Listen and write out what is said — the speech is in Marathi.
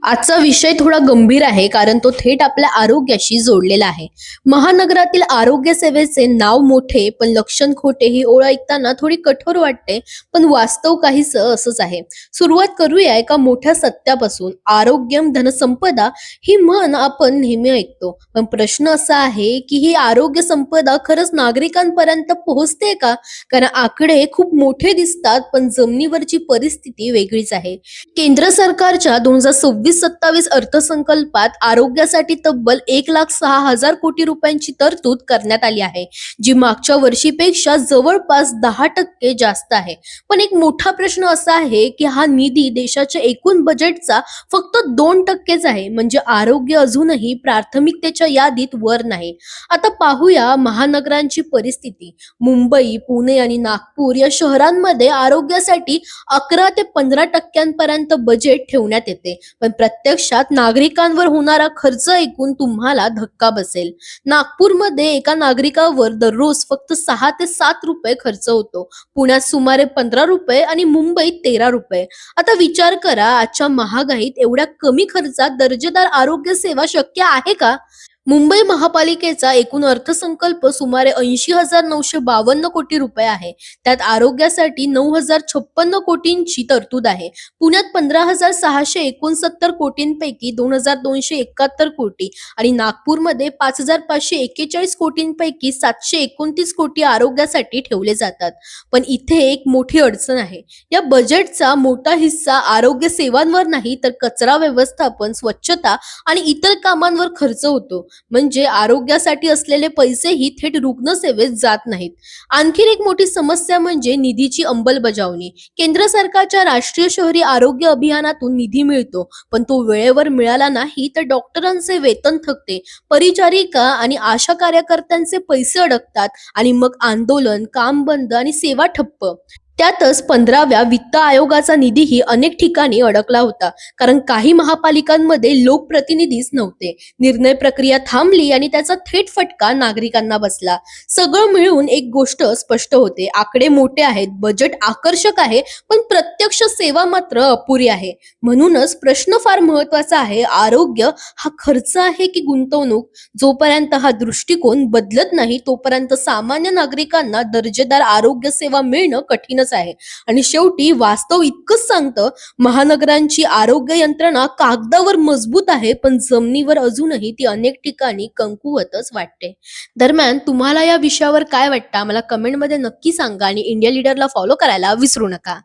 आजचा विषय थोडा गंभीर आहे कारण तो थेट आपल्या आरोग्याशी जोडलेला आहे. महानगरातील आरोग्य सेवेचे नाव मोठे पण लक्षण खोटे ही ओळ ऐकताना थोडी कठोर वाटते, पण वास्तव काहीच असंच आहे. सुरुवात करूया एका मोठ्या सत्यापासून. आरोग्यम धनसंपदा ही म्हण आपण नेहमी ऐकतो, पण प्रश्न असा आहे की ही आरोग्य संपदा खरंच नागरिकांपर्यंत पोहोचते का? कारण आकडे खूप मोठे दिसतात पण जमिनीवरची परिस्थिती वेगळीच आहे. केंद्र सरकारच्या 2026-27 अर्थसंकल्पात आरोग्यासाठी तब्बल 1,06,000 कोटी रुपयांची तरतूद करण्यात आली आहे, जी मागच्या वर्षीपेक्षा जवळपास 10% जास्त आहे. पण एक मोठा प्रश्न असा आहे की हा निधी देशाच्या एकूण बजेटचा फक्त 2%च आहे, म्हणजे आरोग्य अजूनही प्राथमिकतेच्या यादीत वर नाही. आता पाहूया महानगरांची परिस्थिती. मुंबई, पुणे आणि नागपूर या शहरांमध्ये आरोग्यासाठी 11 ते 15% बजेट ठेवण्यात येते, पण प्रत्यक्षात नागरिकांवर होणारा खर्च ऐकून तुम्हाला धक्का बसेल. नागपूरमध्ये एका नागरिकावर दररोज फक्त 6 ते 7 रुपये खर्च होतो, पुण्यात सुमारे 15 रुपये आणि मुंबईत 13 रुपये. आता विचार करा, आजच्या महागाईत एवढ्या कमी खर्चात दर्जेदार आरोग्य सेवा शक्य आहे का? मुंबई महापालिकेचा एकूण अर्थसंकल्प सुमारे 80,952 कोटी रुपये आहे. त्यात आरोग्यासाठी 9,056 कोटींची तरतूद आहे. पुण्यात 15,669 कोटींपैकी 2,271 कोटी आणि नागपूरमध्ये 5,541 कोटींपैकी 729 कोटी आरोग्यासाठी ठेवले जातात. पण इथे एक मोठी अडचण आहे. या बजेटचा मोठा हिस्सा आरोग्य सेवांवर नाही तर कचरा व्यवस्थापन, स्वच्छता आणि इतर कामांवर खर्च होतो. म्हणजे आरोग्यासाठी असलेले पैसेही थेट रुग्णसेवेत जात नाहीत. आणखीन एक मोठी समस्या म्हणजे निधीची अंमलबजावणी. केंद्र सरकारच्या राष्ट्रीय शहरी आरोग्य अभियानातून निधी मिळतो, पण तो वेळेवर मिळाला नाही तर डॉक्टरांचे वेतन थकते, परिचारिका आणि आशा कार्यकर्त्यांचे पैसे अडकतात आणि मग आंदोलन, काम बंद आणि सेवा ठप्प. त्यातच 15व्या वित्त आयोगाचा निधीही अनेक ठिकाणी अडकला होता, कारण काही महापालिकांमध्ये लोकप्रतिनिधीच नव्हते. निर्णय प्रक्रिया थांबली आणि त्याचा थेट फटका नागरिकांना बसला. सगळं मिळून एक गोष्ट स्पष्ट होते: आकडे मोठे आहेत, बजेट आकर्षक आहे, पण प्रत्यक्ष सेवा मात्र अपुरी आहे. म्हणूनच प्रश्न फार महत्वाचा आहे: आरोग्य हा खर्च आहे की गुंतवणूक? जोपर्यंत हा दृष्टिकोन बदलत नाही तोपर्यंत सामान्य नागरिकांना दर्जेदार आरोग्य सेवा मिळणं कठीणच आहे. आणि शेवटी वास्तव इतकंच सांगतं: महानगरांची आरोग्य यंत्रणा कागदावर मजबूत आहे, पण जमिनीवर अजूनही ती अनेक ठिकाणी कमकुवतच वाटते. दरम्यान तुम्हाला या विषयावर काय वाटतं, मला कमेंटमध्ये नक्की सांगा आणि इंडिया लीडरला फॉलो करायला विसरू नका.